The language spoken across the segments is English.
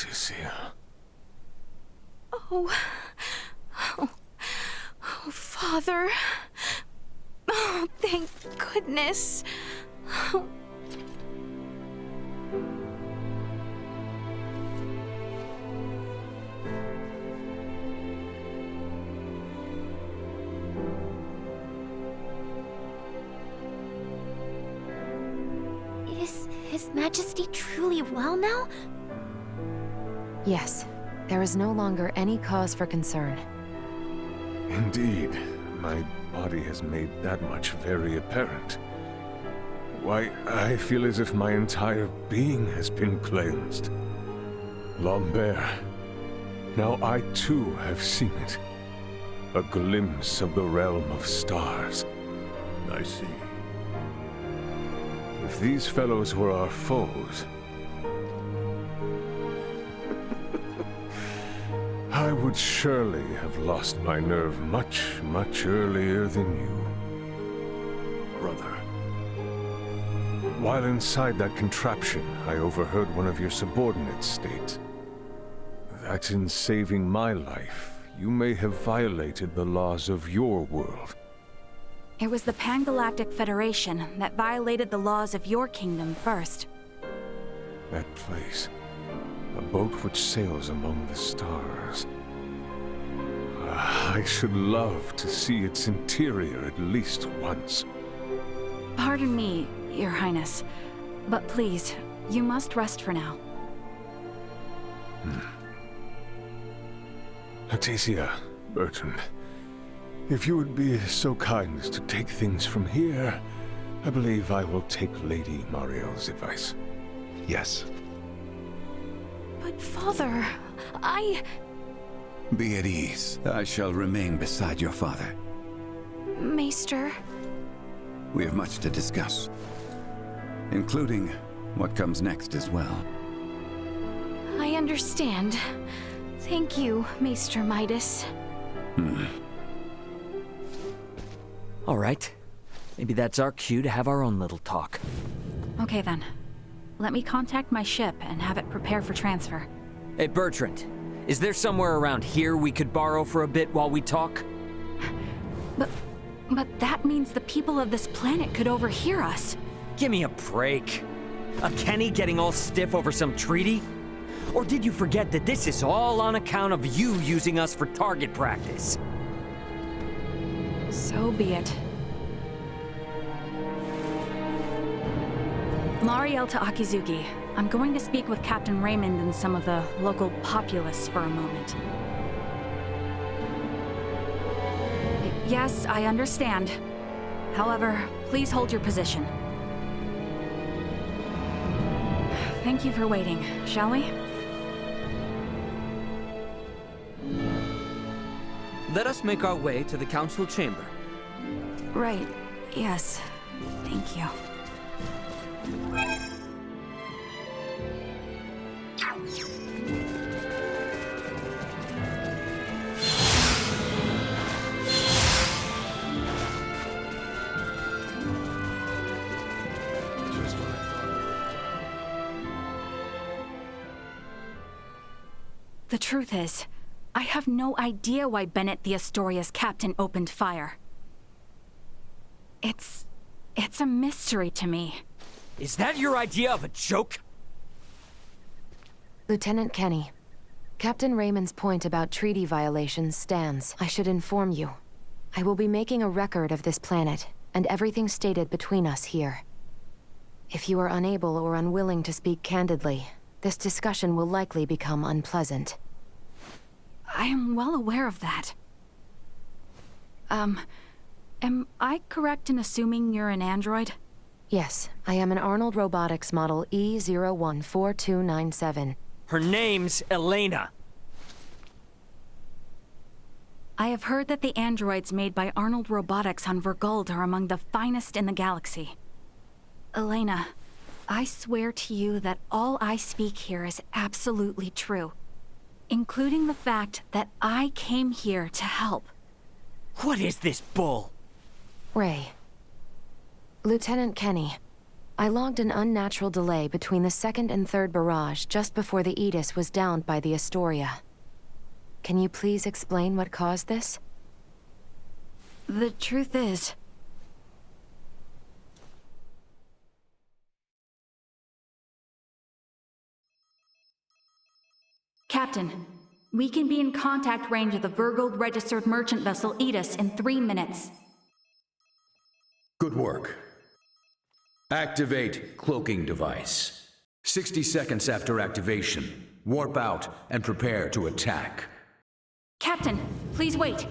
Cecilia. Oh, oh, oh, Father. Oh, thank goodness. Oh. Is His Majesty truly well now? Yes. There is no longer any cause for concern. Indeed. My body has made that much very apparent. Why, I feel as if my entire being has been cleansed. Lambert. Now I too have seen it. A glimpse of the realm of stars. I see. If these fellows were our foes, I would surely have lost my nerve much, much earlier than you. Brother. While inside that contraption, I overheard one of your subordinates state that in saving my life, you may have violated the laws of your world. It was the Pan-Galactic Federation that violated the laws of your kingdom first. That place. A boat which sails among the stars. I should love to see its interior at least once. Pardon me, Your Highness, but please, you must rest for now. Leticia, Bertrand, if you would be so kind as to take things from here, I believe I will take Lady Mariel's advice. Yes. But Father, Be at ease. I shall remain beside your father. Maester... We have much to discuss, including what comes next as well. I understand. Thank you, Maester Midas. All right. Maybe that's our cue to have our own little talk. Okay then. Let me contact my ship and have it prepare for transfer. Hey, Bertrand. Is there somewhere around here we could borrow for a bit while we talk? But that means the people of this planet could overhear us. Give me a break. A Kenny getting all stiff over some treaty? Or did you forget that this is all on account of you using us for target practice? So be it. Mariel to Akizuki. I'm going to speak with Captain Raymond and some of the local populace for a moment. Yes, I understand. However, please hold your position. Thank you for waiting, shall we? Let us make our way to the council chamber. Right, yes. Thank you. The truth is, I have no idea why Bennett the Astoria's captain opened fire. It's a mystery to me. Is that your idea of a joke? Lieutenant Kenny, Captain Raymond's point about treaty violations stands. I should inform you. I will be making a record of this planet, and everything stated between us here. If you are unable or unwilling to speak candidly, this discussion will likely become unpleasant. I am well aware of that. Am I correct in assuming you're an android? Yes, I am an Arnold Robotics model E014297. Her name's Elena. I have heard that the androids made by Arnold Robotics on Verguld are among the finest in the galaxy. Elena, I swear to you that all I speak here is absolutely true, including the fact that I came here to help. What is this bull? Ray. Lieutenant Kenny, I logged an unnatural delay between the second and third barrage just before the Aegis was downed by the Astoria. Can you please explain what caused this? The truth is... Captain, we can be in contact range of the Virgold registered merchant vessel Aegis in 3 minutes. Good work. Activate cloaking device. 60 seconds after activation, warp out and prepare to attack. Captain, please wait.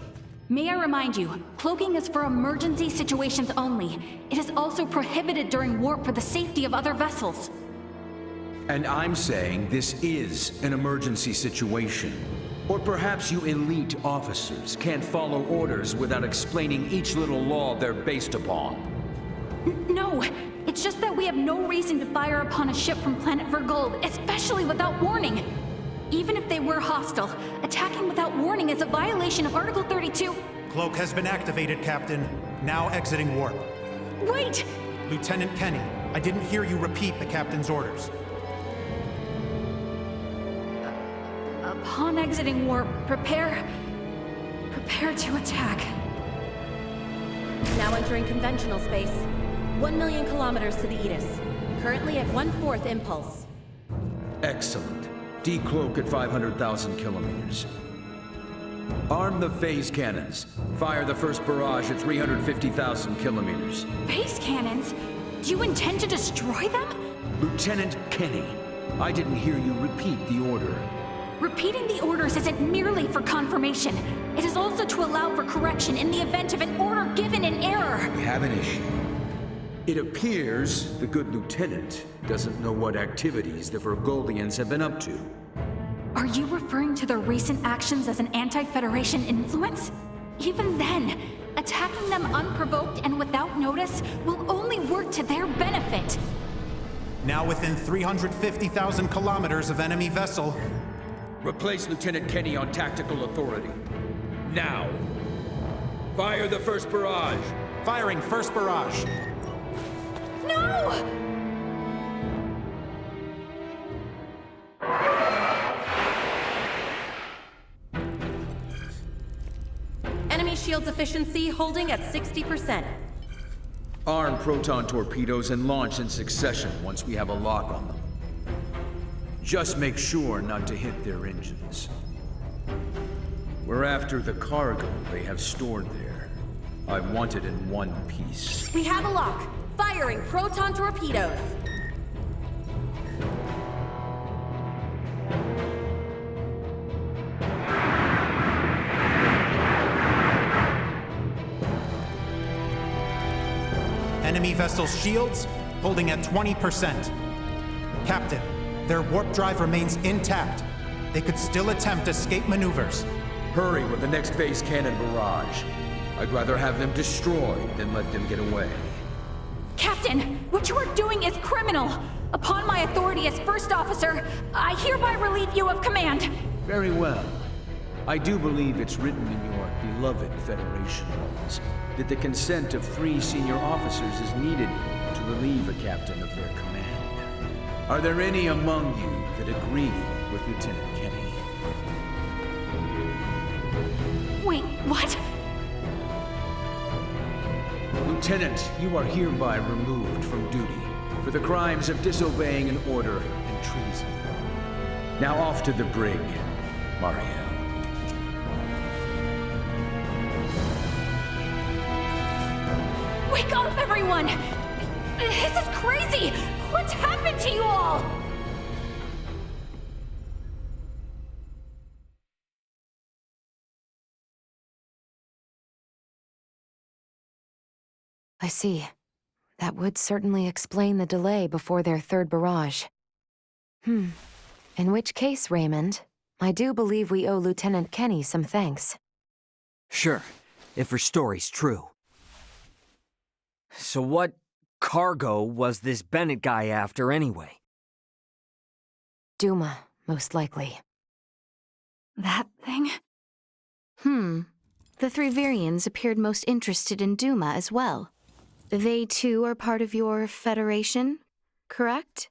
May I remind you, cloaking is for emergency situations only. It is also prohibited during warp for the safety of other vessels. And I'm saying this is an emergency situation. Or perhaps you elite officers can't follow orders without explaining each little law they're based upon. No, it's just that we have no reason to fire upon a ship from planet Virgold, especially without warning. Even if they were hostile, attacking without warning is a violation of Article 32. Cloak has been activated, Captain. Now exiting warp. Wait! Lieutenant Kenny, I didn't hear you repeat the captain's orders. Upon exiting warp, prepare to attack. Now entering conventional space. 1 million kilometers to the Aegis. Currently at 1/4 impulse. Excellent. Decloak at 500,000 kilometers. Arm the phase cannons. Fire the first barrage at 350,000 kilometers. Phase cannons? Do you intend to destroy them? Lieutenant Kenny, I didn't hear you repeat the order. Repeating the orders isn't merely for confirmation. It is also to allow for correction in the event of an order given in error. We have an issue. It appears the good lieutenant doesn't know what activities the Virgoldians have been up to. Are you referring to their recent actions as an anti-Federation influence? Even then, attacking them unprovoked and without notice will only work to their benefit. Now within 350,000 kilometers of enemy vessel. Replace Lieutenant Kenny on tactical authority. Now! Fire the first barrage! Firing first barrage. No! Enemy shield's efficiency holding at 60%. Arm proton torpedoes and launch in succession once we have a lock on them. Just make sure not to hit their engines. We're after the cargo they have stored there. I want it in one piece. We have a lock. Firing proton torpedoes. Enemy vessel's shields holding at 20%. Captain, their warp drive remains intact. They could still attempt escape maneuvers. Hurry with the next phase cannon barrage. I'd rather have them destroyed than let them get away. Captain, what you are doing is criminal. Upon my authority as first officer, I hereby relieve you of command. Very well. I do believe it's written in your beloved Federation laws that the consent of 3 senior officers is needed to relieve a captain of their command. Are there any among you that agree with Lieutenant Kenny? Wait, what? Lieutenant, you are hereby removed from duty for the crimes of disobeying an order and treason. Now off to the brig, Mario. Wake up, everyone! This is crazy! What's happened to you all? I see. That would certainly explain the delay before their third barrage. In which case, Raymond, I do believe we owe Lieutenant Kenny some thanks. Sure, if her story's true. So what cargo was this Bennett guy after anyway? Duma, most likely. That thing? The 3 Virians appeared most interested in Duma as well. They too are part of your Federation, correct?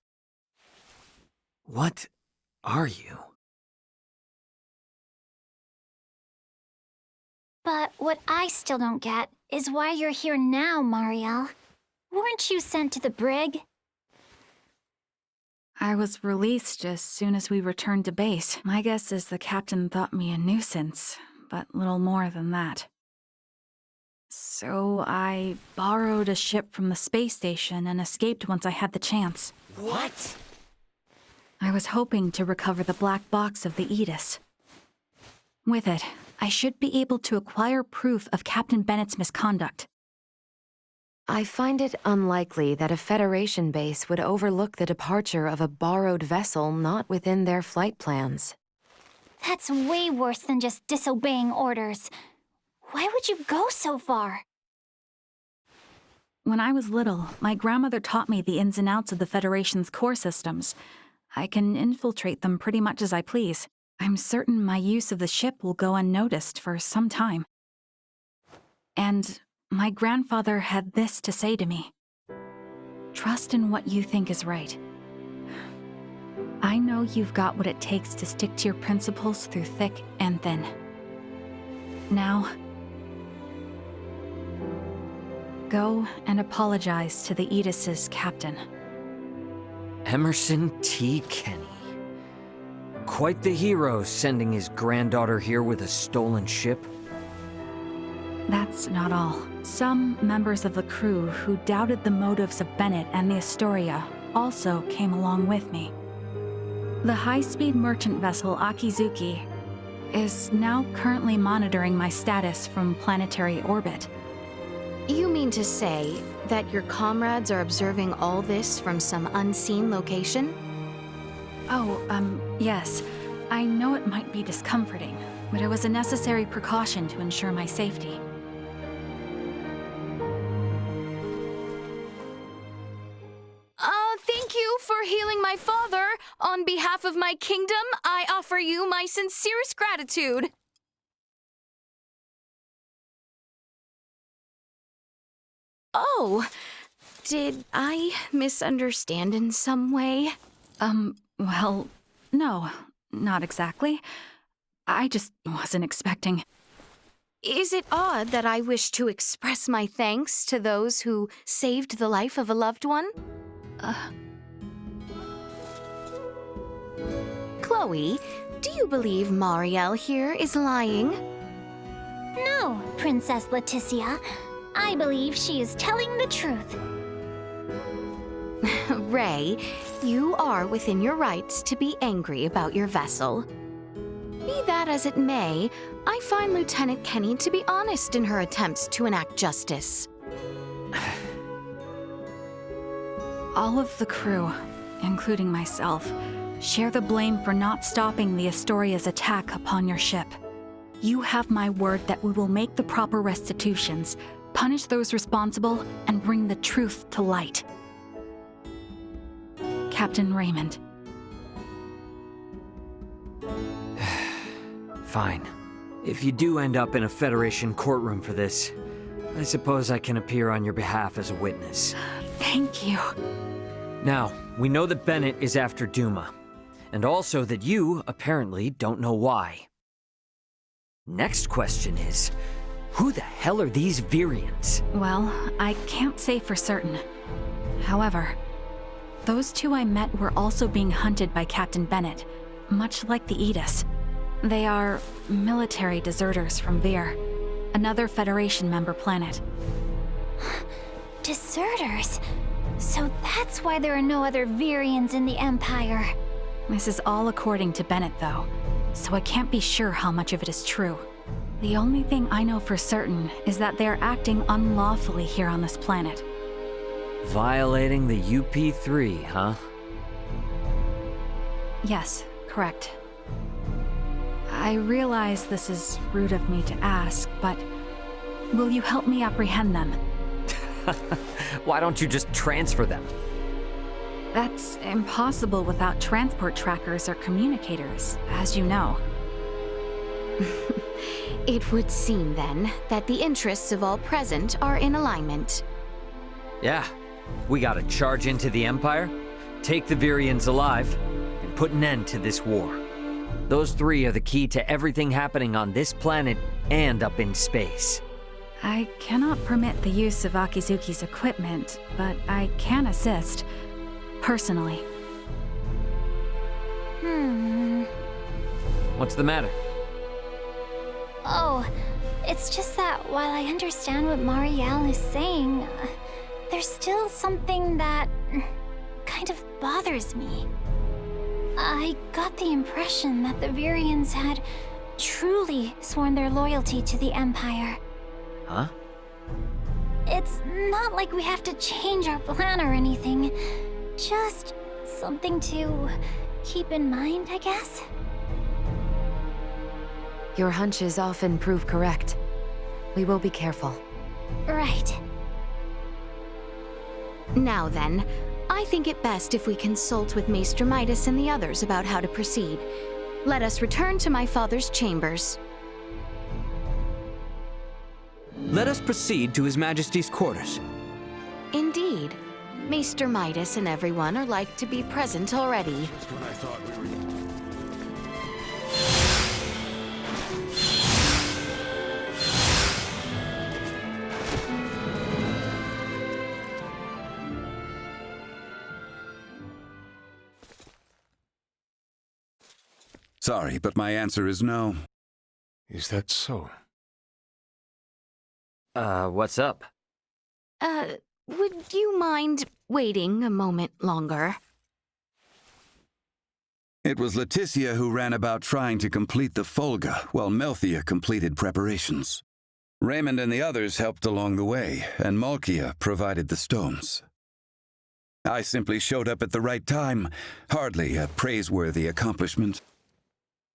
What are you? But what I still don't get is why you're here now, Marielle. Weren't you sent to the brig? I was released as soon as we returned to base. My guess is the captain thought me a nuisance, but little more than that. So I borrowed a ship from the space station and escaped once I had the chance. What? I was hoping to recover the black box of the Aegis. With it, I should be able to acquire proof of Captain Bennett's misconduct. I find it unlikely that a Federation base would overlook the departure of a borrowed vessel not within their flight plans. That's way worse than just disobeying orders. Why would you go so far? When I was little, my grandmother taught me the ins and outs of the Federation's core systems. I can infiltrate them pretty much as I please. I'm certain my use of the ship will go unnoticed for some time. And my grandfather had this to say to me. Trust in what you think is right. I know you've got what it takes to stick to your principles through thick and thin. Now, go and apologize to the Aegis's captain. Emerson T. Kenny. Quite the hero, sending his granddaughter here with a stolen ship. That's not all. Some members of the crew who doubted the motives of Bennett and the Astoria also came along with me. The high-speed merchant vessel Akizuki is now currently monitoring my status from planetary orbit. You mean to say that your comrades are observing all this from some unseen location? Oh, yes. I know it might be discomforting, but it was a necessary precaution to ensure my safety. Thank you for healing my father. On behalf of my kingdom, I offer you my sincerest gratitude. Oh, did I misunderstand in some way? Well, no, not exactly. I just wasn't expecting. Is it odd that I wish to express my thanks to those who saved the life of a loved one? Chloe, do you believe Marielle here is lying? No, Princess Leticia. I believe she is telling the truth. Ray, you are within your rights to be angry about your vessel. Be that as it may, I find Lieutenant Kenny to be honest in her attempts to enact justice. All of the crew, including myself, share the blame for not stopping the Astoria's attack upon your ship. You have my word that we will make the proper restitutions, punish those responsible, and bring the truth to light. Captain Raymond. Fine. If you do end up in a Federation courtroom for this, I suppose I can appear on your behalf as a witness. Thank you. Now, we know that Bennett is after Duma, and also that you, apparently, don't know why. Next question is, who the hell are these Vyrians? Well, I can't say for certain. However, those two I met were also being hunted by Captain Bennett, much like the Aegis. They are military deserters from Vyr, another Federation member planet. Deserters? So that's why there are no other Vyrians in the Empire. This is all according to Bennett, though, so I can't be sure how much of it is true. The only thing I know for certain is that they are acting unlawfully here on this planet. Violating the UP3, huh? Yes, correct. I realize this is rude of me to ask, but will you help me apprehend them? Why don't you just transfer them? That's impossible without transport trackers or communicators, as you know. It would seem, then, that the interests of all present are in alignment. Yeah, we gotta charge into the Empire, take the Vyrians alive, and put an end to this war. Those three are the key to everything happening on this planet and up in space. I cannot permit the use of Akizuki's equipment, but I can assist. Personally. What's the matter? Oh, it's just that while I understand what Marielle is saying, there's still something that kind of bothers me. I got the impression that the Vyrians had truly sworn their loyalty to the Empire. Huh? It's not like we have to change our plan or anything. Just something to keep in mind, I guess? Your hunches often prove correct. We will be careful. Right. Now then, I think it best if we consult with Maester Midas and the others about how to proceed. Let us return to my father's chambers. Let us proceed to His Majesty's quarters. Indeed. Maester Midas and everyone are like to be present already. Just when I thought we were... Sorry, but my answer is no. Is that so? What's up? Would you mind waiting a moment longer? It was Leticia who ran about trying to complete the Folga, while Melthia completed preparations. Raymond and the others helped along the way, and Malkia provided the stones. I simply showed up at the right time, hardly a praiseworthy accomplishment.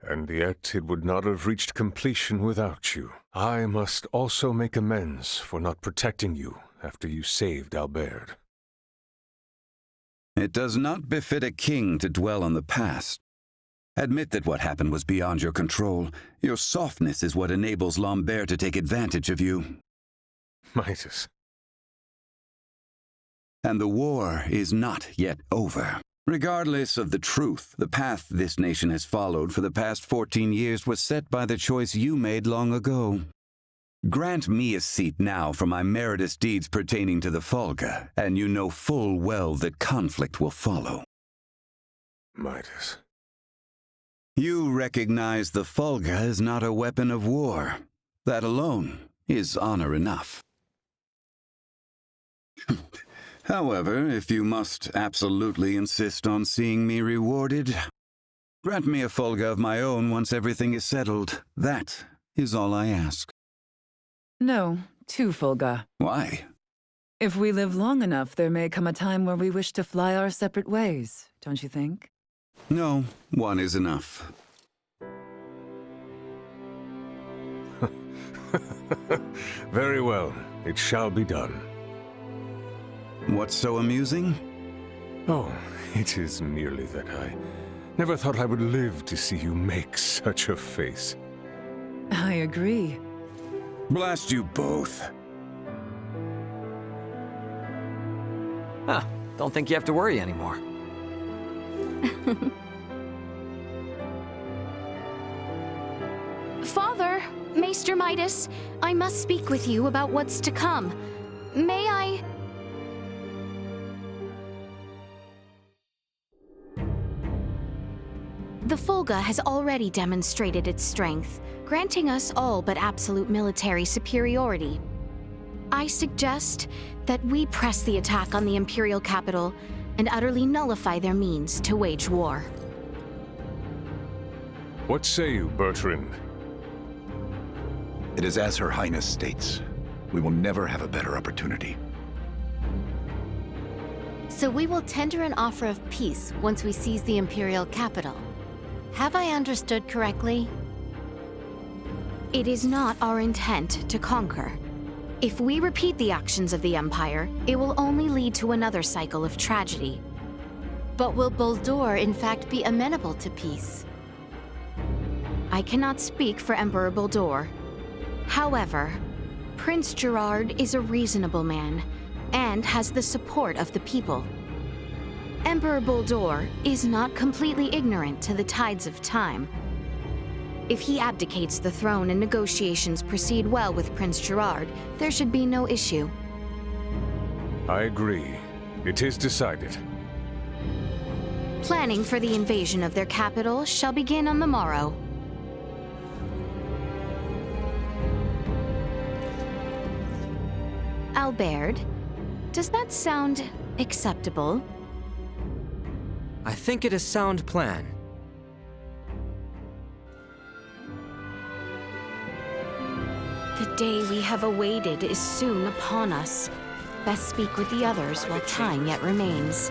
And yet it would not have reached completion without you. I must also make amends for not protecting you after you saved Albert. It does not befit a king to dwell on the past. Admit that what happened was beyond your control. Your softness is what enables Lambert to take advantage of you. Midas. And the war is not yet over. Regardless of the truth, the path this nation has followed for the past 14 years was set by the choice you made long ago. Grant me a seat now for my meritorious deeds pertaining to the Folga, and you know full well that conflict will follow. Midas. You recognize the Folga is not a weapon of war. That alone is honor enough. However, if you must absolutely insist on seeing me rewarded, grant me a Folga of my own once everything is settled. That is all I ask. No, 2 Folga. Why? If we live long enough, there may come a time where we wish to fly our separate ways, don't you think? No, 1 is enough. Very well. It shall be done. What's so amusing? Oh, it is merely that I never thought I would live to see you make such a face. I agree. Blast you both. Huh, don't think you have to worry anymore. Father, Maester Midas, I must speak with you about what's to come. May I... The Folga has already demonstrated its strength, granting us all but absolute military superiority. I suggest that we press the attack on the Imperial capital and utterly nullify their means to wage war. What say you, Bertrand? It is as Her Highness states. We will never have a better opportunity. So we will tender an offer of peace once we seize the Imperial capital. Have I understood correctly? It is not our intent to conquer. If we repeat the actions of the Empire, it will only lead to another cycle of tragedy. But will Boldur in fact be amenable to peace? I cannot speak for Emperor Boldur. However, Prince Gerard is a reasonable man, and has the support of the people. Emperor Buldur is not completely ignorant to the tides of time. If he abdicates the throne and negotiations proceed well with Prince Gerard, there should be no issue. I agree. It is decided. Planning for the invasion of their capital shall begin on the morrow. Albert, does that sound acceptable? I think it a sound plan. The day we have awaited is soon upon us. Best speak with the others while time yet remains.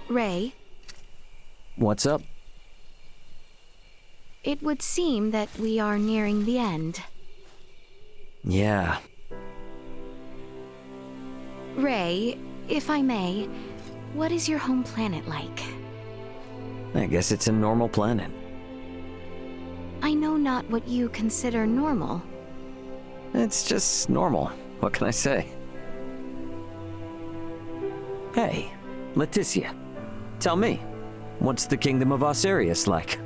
Ray, What's up? it would seem that we are nearing the end. Yeah. Ray, if I may, what is your home planet like? I guess it's a normal planet. I know not what you consider normal. It's just normal. What can I say? Hey, Leticia. Tell me, what's the Kingdom of Osirius like?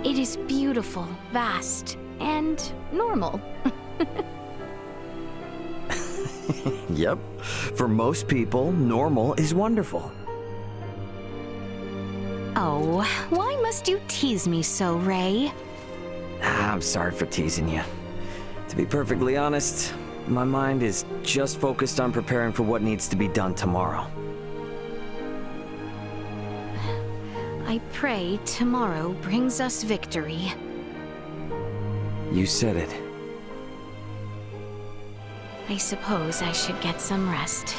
It is beautiful, vast, and normal. Yep. For most people, normal is wonderful. Oh, why must you tease me so, Ray? I'm sorry for teasing you. To be perfectly honest, my mind is just focused on preparing for what needs to be done tomorrow. I pray tomorrow brings us victory. You said it. I suppose I should get some rest.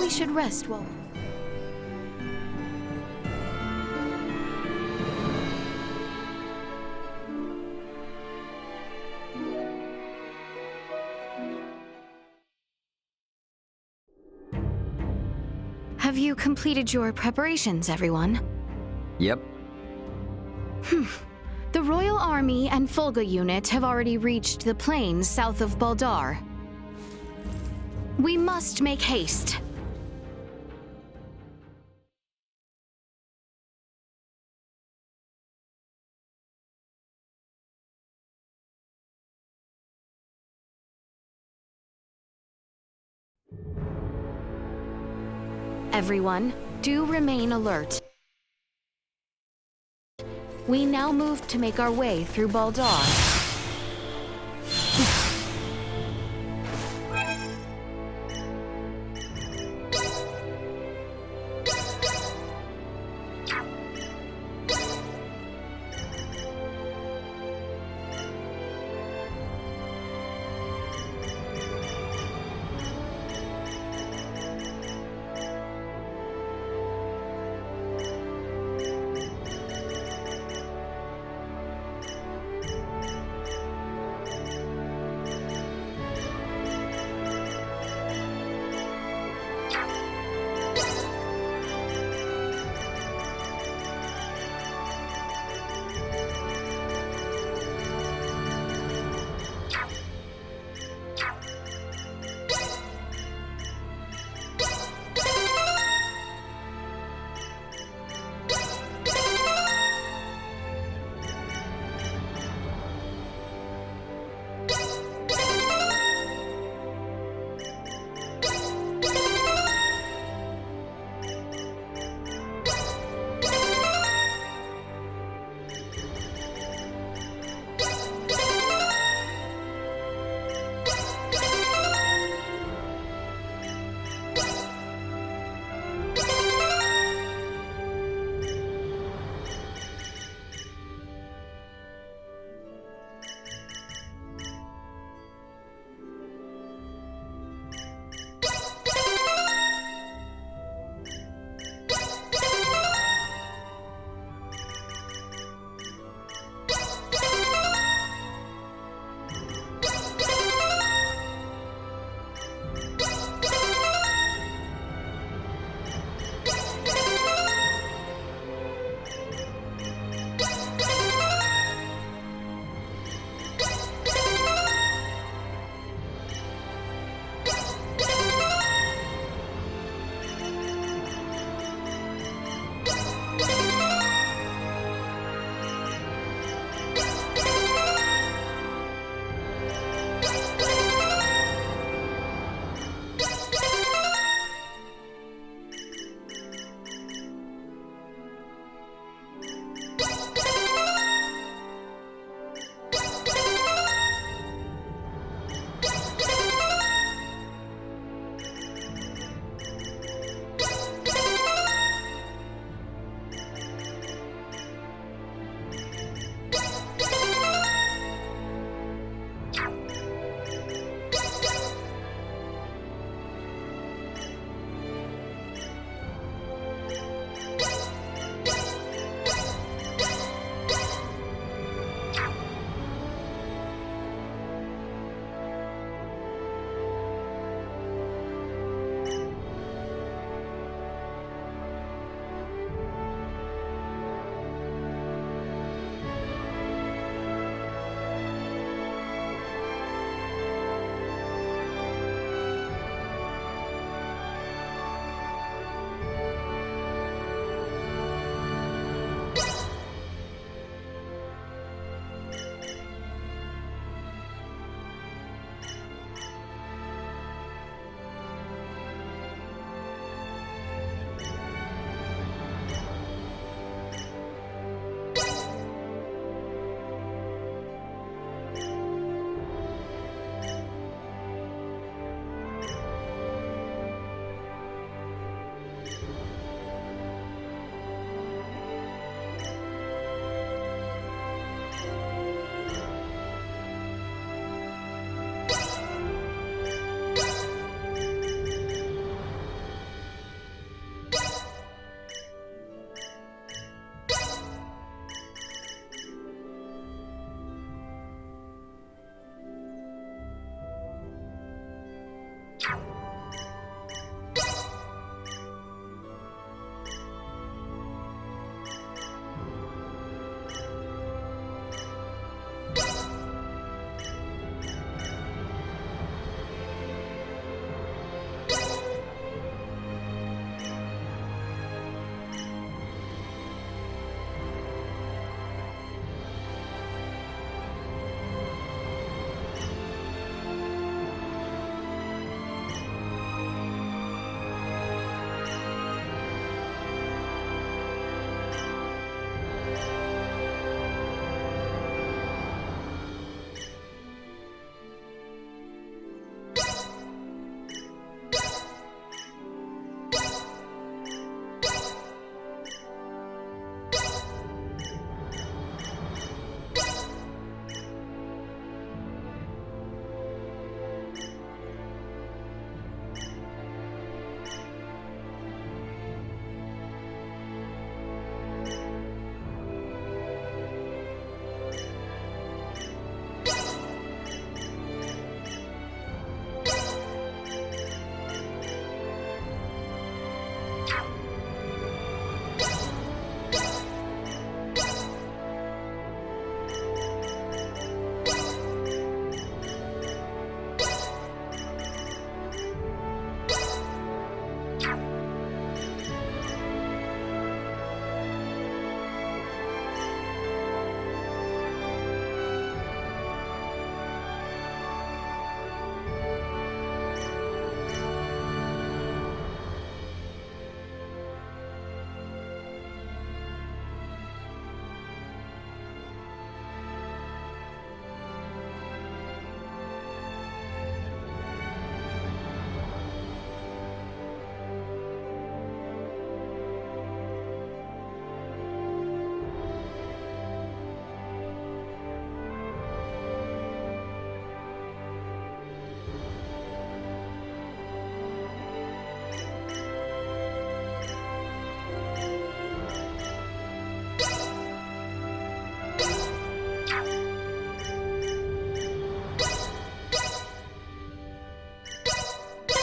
We should rest while... Have you completed your preparations, everyone? Yep. The Royal Army and Fulga unit have already reached the plains south of Baldar. We must make haste. Everyone, do remain alert. We now move to make our way through Baldar.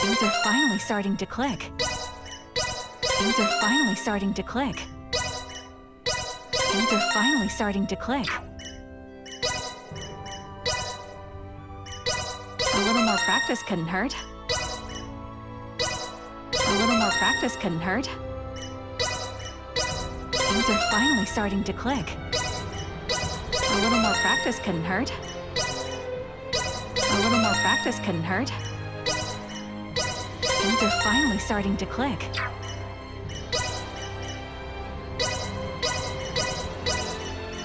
Things are finally starting to click. Things are finally starting to click. Things are finally starting to click. A little more practice couldn't hurt. A little more practice couldn't hurt. Things are finally starting to click. A little more practice couldn't hurt. A little more practice couldn't hurt. Things are finally starting to click.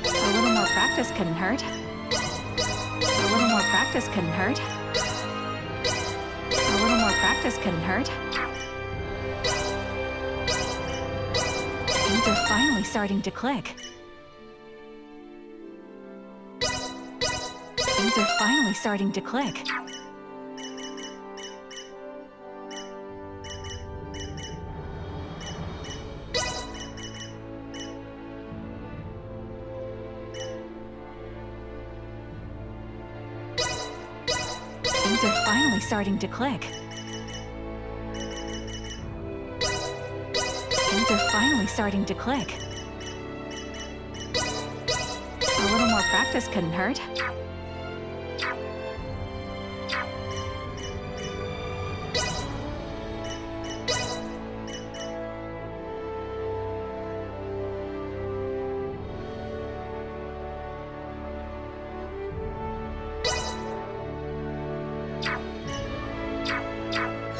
A little more practice couldn't hurt. A little more practice couldn't hurt. A little more practice couldn't hurt. Things are finally starting to click. Things are finally starting to click. Things are finally starting to click. Things are finally starting to click. A little more practice couldn't hurt.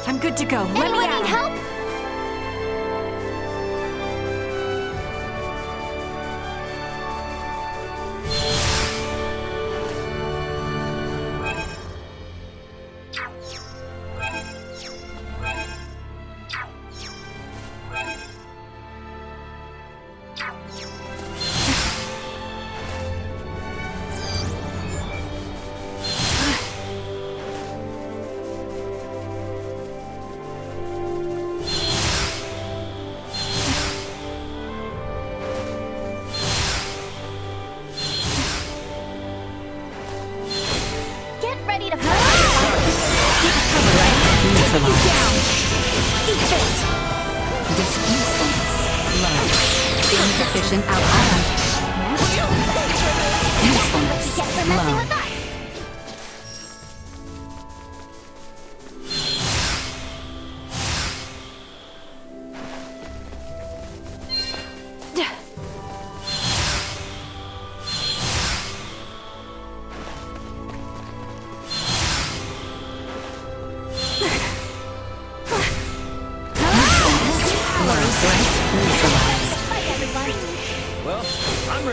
I'm good to go. Let me Anyone need help?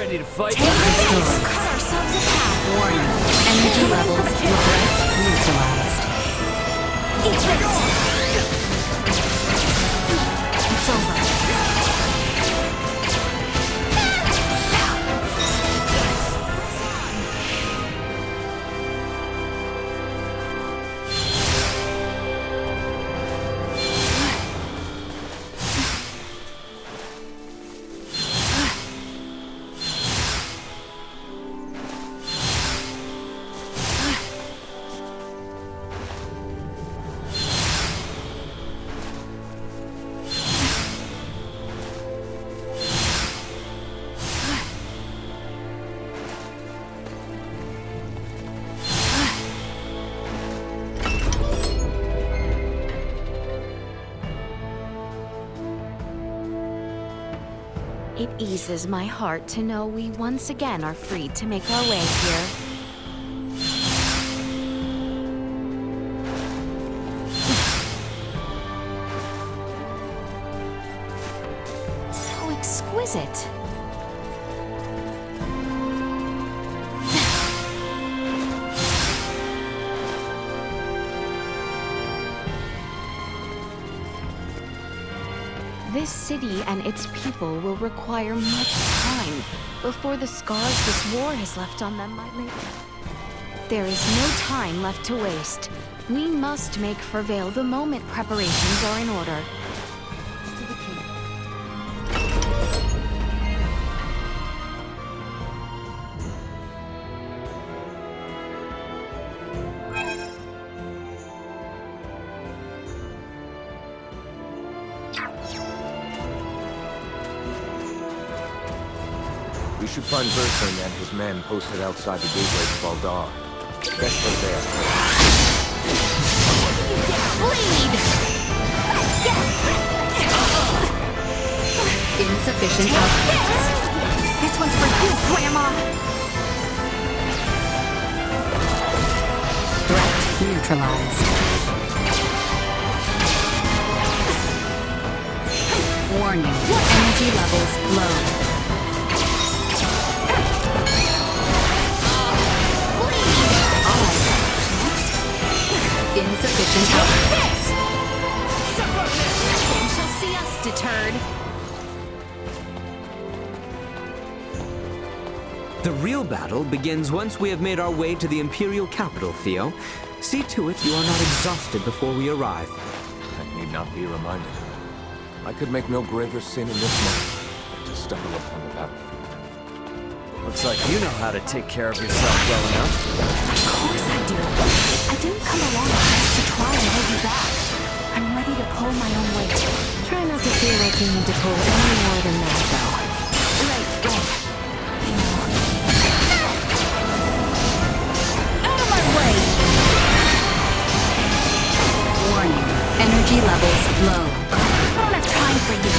ready to fight? Cut ourselves a path. Warning. Energy levels neutralized. Eat this. It's over. It eases my heart to know we once again are free to make our way here. So exquisite. This city and its people will require much time before the scars this war has left on them might leave. There is no time left to waste. We must make for Vyll the moment preparations are in order. To the king. We should find Bertrand and his men posted outside the gateway to Baldar. Best go there. Bleed! Insufficient output. This one's for you, Grandma! Threat neutralized. Warning. Energy levels low. Insufficient output. You shall see us deterred. The real battle begins once we have made our way to the Imperial capital, Theo. See to it you are not exhausted before we arrive. I need not be reminded. I could make no graver sin in this moment than to stumble upon the battlefield. Looks like you know how to take care of yourself well enough. Of course I do. I didn't come along just to try and hold you back. I'm ready to pull my own weight. Try not to feel like you need to pull any more than that, though. Right. I know. Out of my way! Warning. Energy levels low. I don't have time for you.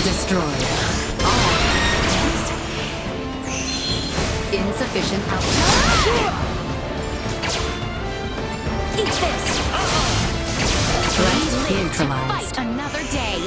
Destroyed. Insufficient output. Eat this! Threat neutralized. Fight another day!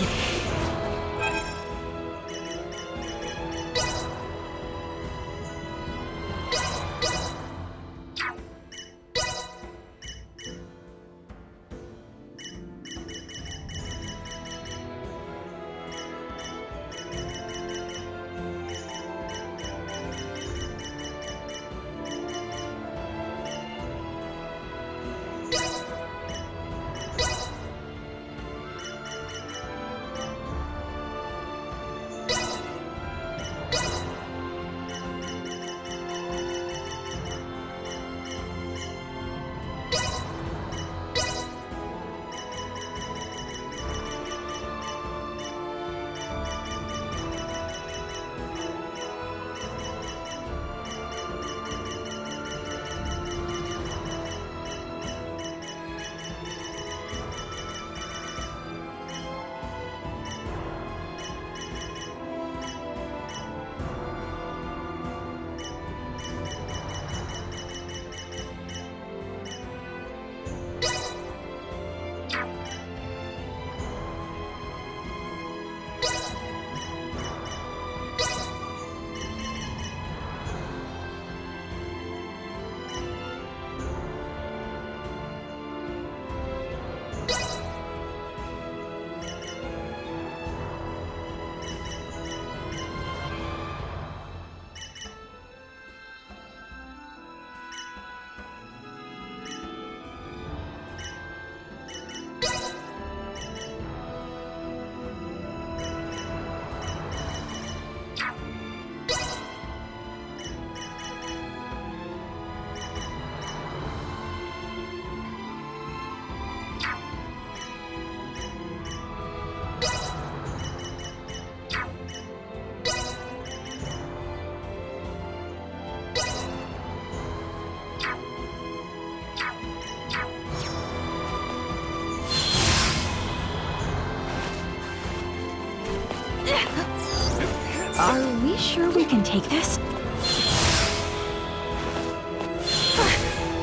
Are we sure we can take this?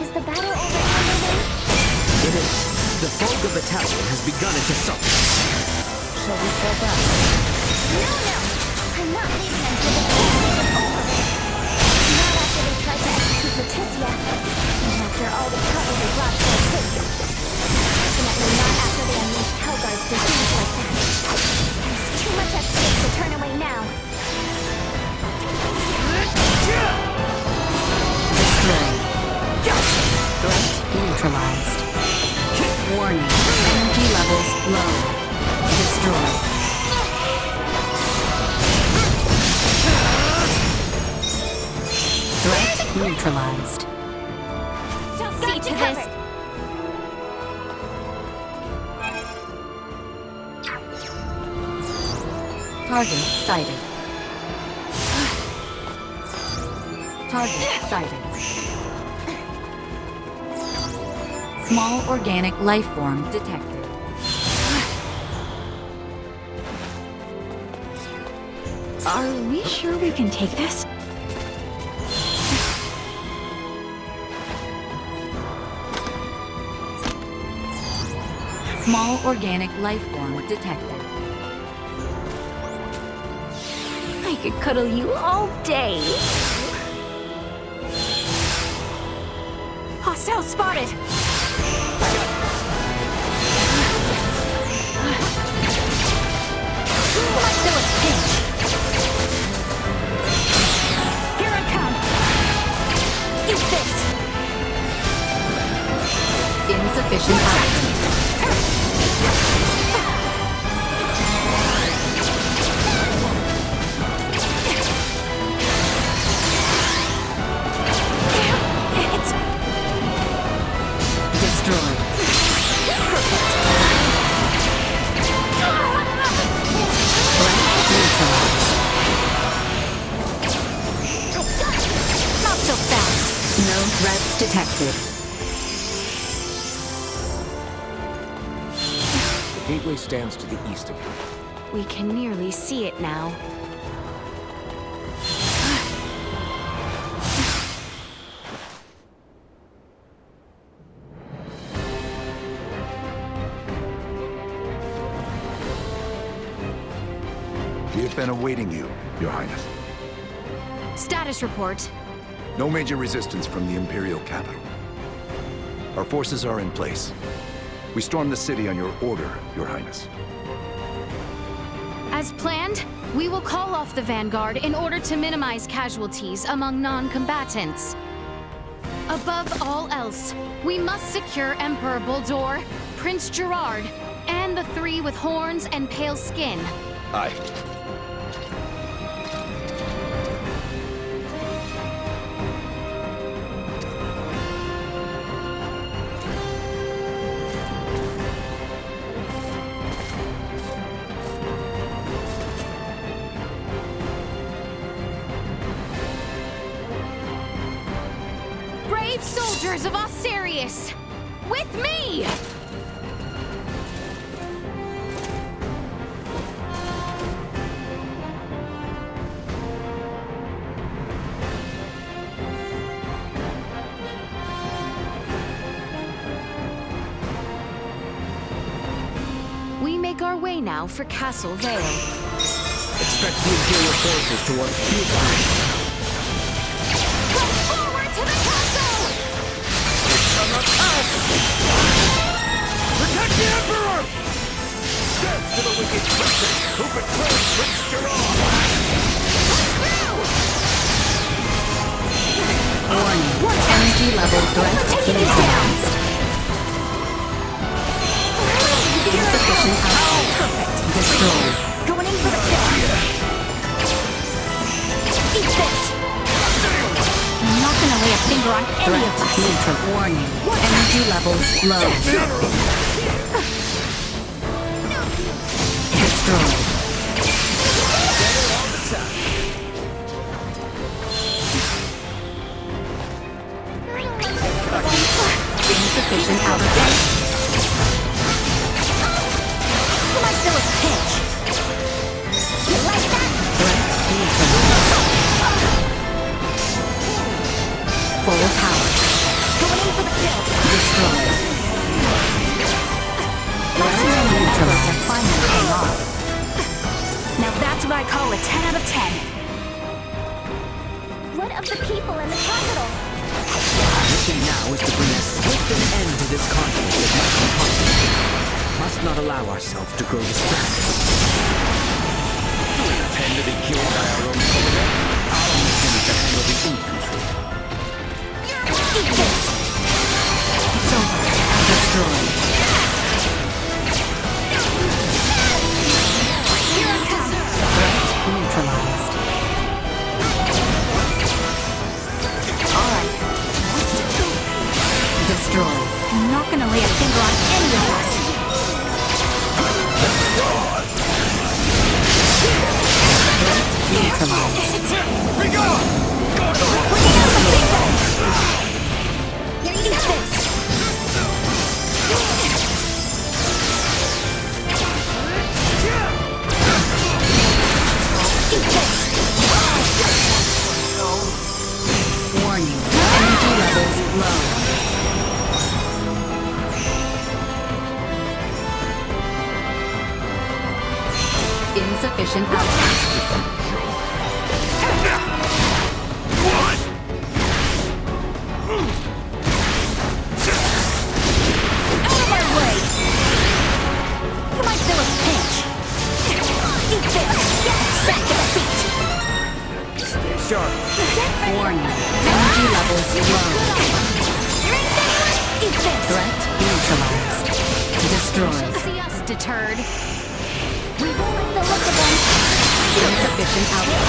Is the battle over, Underling? It is. The Volga battalion has begun its assault. Shall we fall back? No! I'm not leaving until the battle is over. Not after they tried to execute Leticia. And after all the trouble they brought to our city. Definitely not after they unleashed Hellguards disease like that. There's too much at stake to turn away now. Destroyed. Threat neutralized. Warning. Energy levels low. Destroyed. Threat neutralized. See to this. Target sighted. Target sighted. Small organic life form detected. Are we sure we can take this? Small organic life form detected. I could cuddle you all day. Hostile spotted! Still a pinch. Here I come! Eat this! Insufficient oxygen. Destroyed. Not so fast. No threats detected. The gateway stands to the east of you. We can nearly see it now. We have been awaiting you, Your Highness. Status report. No major resistance from the Imperial capital. Our forces are in place. We stormed the city on your order, Your Highness. As planned, we will call off the Vanguard in order to minimize casualties among non-combatants. Above all else, we must secure Emperor Boldur, Prince Gerard, and the three with horns and pale skin. Aye. Brave soldiers of Osirius! With me! We make our way now for Castle Vale. Expect the Imperial forces to occupy. Forward to the castle! Protect the Emperor! Death to the wicked princess who betrayed Prince Gerard! Warning. Energy level threat neutralized. Insufficient output. Perfect. Destroyed. Going in for the kill. Eat this. I'm not gonna lay a finger on any of us. Neutral. Warning. Energy levels low. Destroyed. Insufficient output. Still a pinch. You like that? Threat neutralized. I call a 10 out of 10. What of the people in the capital? Our mission now is to bring a swift an end to this conflict as much as possible. Must not allow ourselves to grow distracted. Do we intend to be killed by our own command? Our mission is to handle the infantry. It's over. Destroyed. Here I come. Neutralized. Alright. Destroyed. I'm not gonna lay a finger on any of us. Neutralized. Be gone! Eat this! Warning. Energy levels low. Insufficient output. Out of my way! You might feel a pinch. Eat this! Sack to the feet! Stay sharp. Warning. Energy levels low. Eat this! Threat neutralized. Destroyed. See us deterred. We've only the look of them. Insufficient output.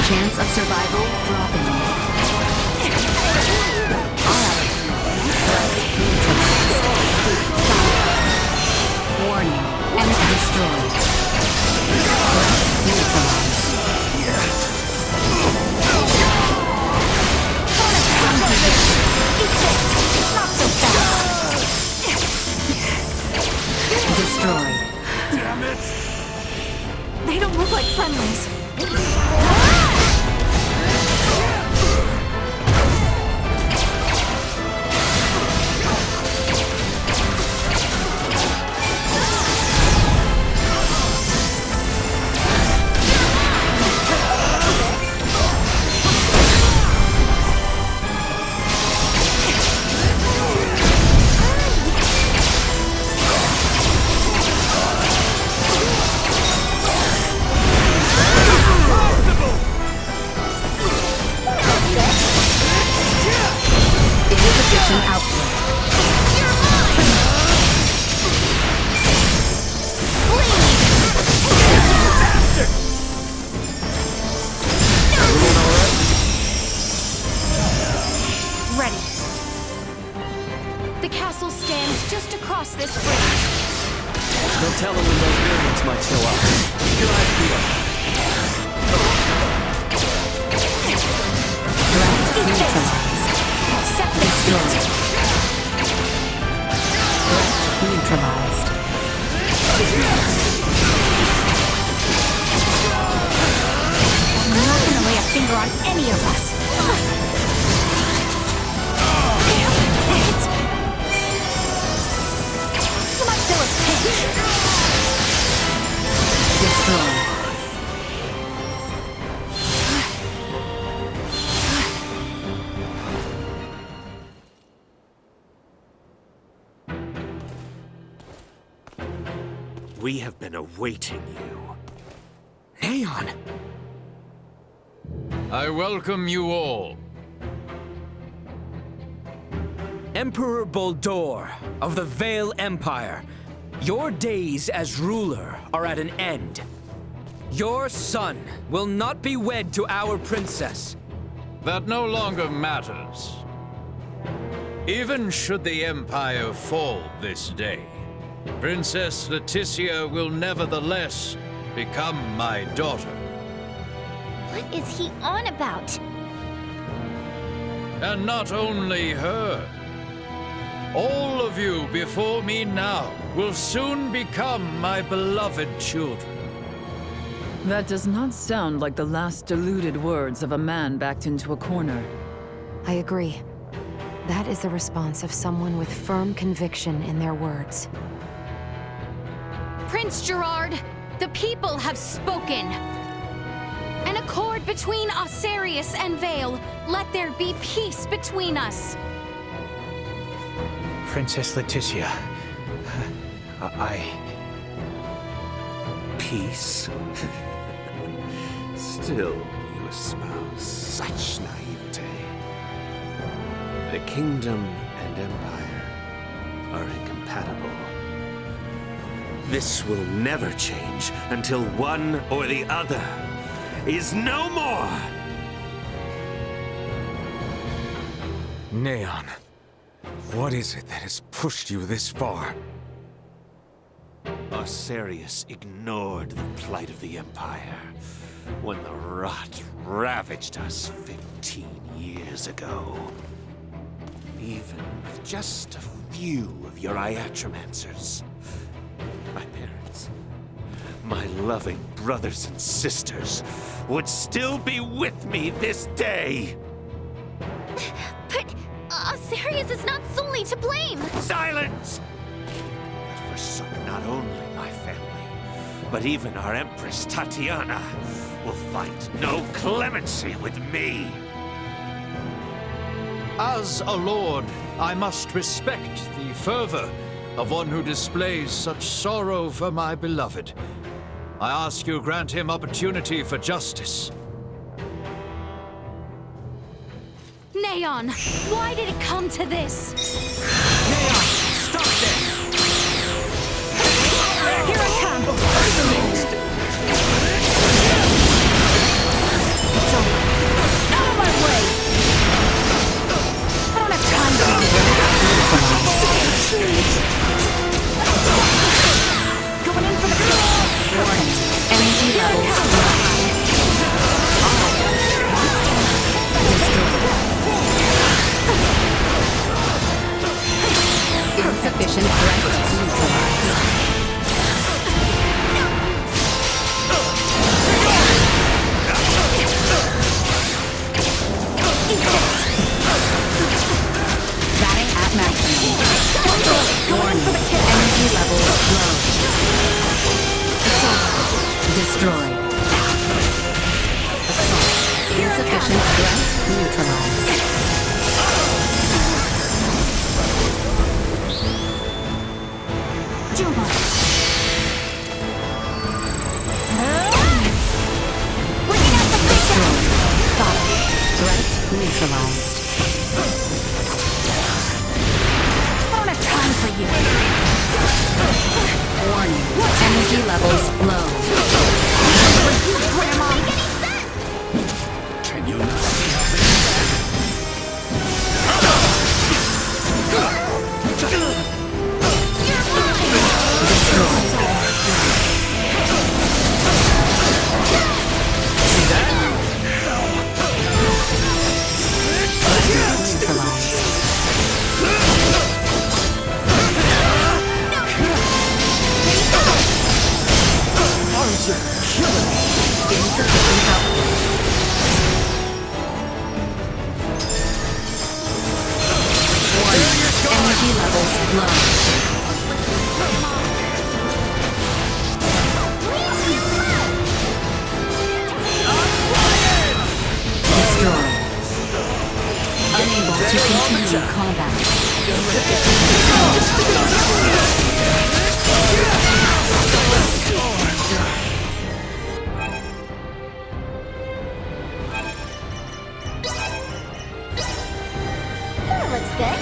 Chance of survival dropping. Alright. Neutralized. Warning. Enemy destroyed. Neutralized. Not so fast. Destroyed. Damn it! They don't look like friendlies. Insufficient output. Ready. The castle stands just across this bridge. No telling when those variants might show up. Keep your eyes peeled. Threat neutralized. Set destroyed. Threat neutralized. I'm not gonna lay a finger on any of us. You might feel a pinch. Destroyed. We have been awaiting you. Aeon! I welcome you all. Emperor Boldor of the Vyll Empire, your days as ruler are at an end. Your son will not be wed to our princess. That no longer matters. Even should the Empire fall this day, Princess Leticia will nevertheless become my daughter. What is he on about? And not only her. All of you before me now will soon become my beloved children. That does not sound like the last deluded words of a man backed into a corner. I agree. That is the response of someone with firm conviction in their words. Prince Gerard, the people have spoken. An accord between Osarius and Vyll. Let there be peace between us. Princess Letitia, Peace? Still, you espouse such naivete. The kingdom and empire are incompatible. This will never change until one or the other is no more! Neon, what is it that has pushed you this far? Osarius ignored the plight of the Empire when the rot ravaged us 15 years ago. Even with just a few of your iatromancers, my parents, my loving brothers and sisters would still be with me this day! But Osarius is not solely to blame! Silence! That forsook not only my family, but even our Empress Tatiana will find no clemency with me! As a lord, I must respect the fervor of one who displays such sorrow for my beloved. I ask you grant him opportunity for justice. Neon, why did it come to this? Neon, stop this! Here I come! It's over. Out of my way! I don't have time to going in for the kill! Warning. Energy levels high. Insufficient threat neutralized. Batting at maximum. Warning. Energy levels low. It's over. Destroyed. Assault. Insufficient threat neutralized. Juma. Bringing out the victims! Got it. Threat neutralized. I don't have time for you. Warning. Energy levels low. Grandma! Can you not see how this Energy levels low. Destroyed. Unable to continue combat. That looks good.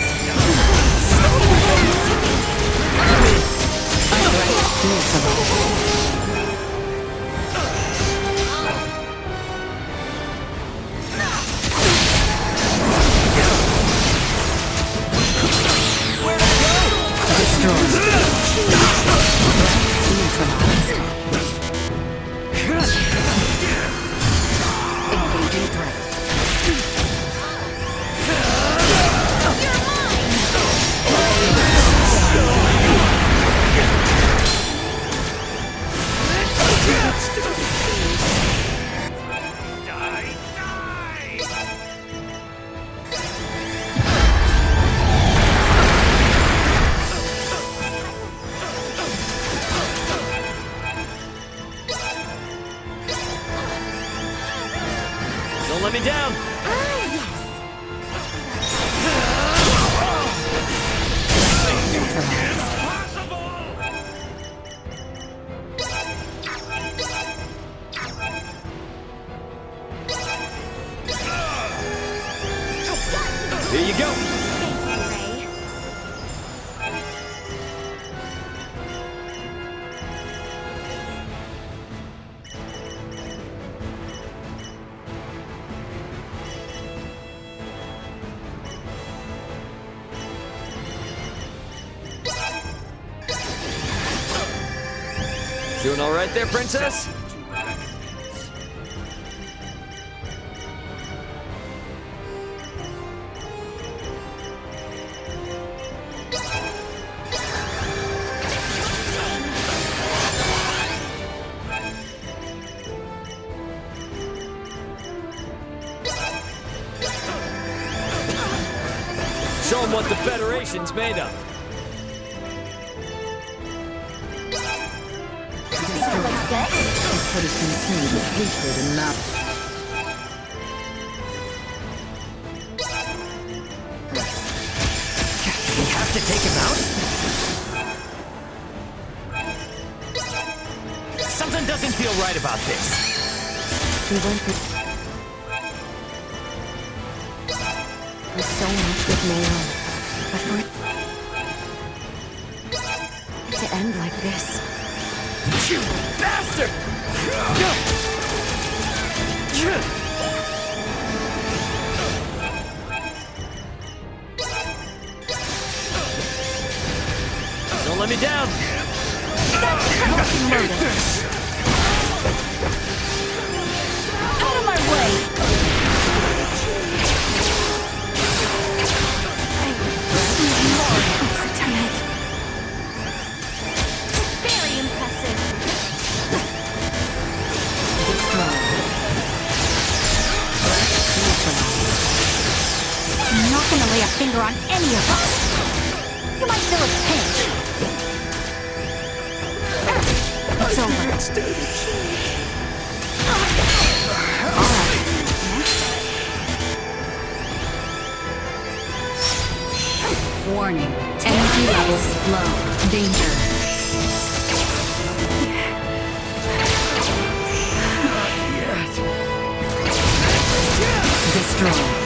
Engaging threat. Here you go. Doing all right there, princess? Show them what the Federation's made of. What is consumed with hatred and malice. We have to take him out? Something doesn't feel right about this. We went through so much with Mayo, but for it to end like this. You bastard! Don't let me down! Out of my way! Very impressive. I'm not gonna lay a finger on any of us. You might feel a pinch. It's over. Alright, next. Warning. Energy levels low. Danger. Not yet. Destroy.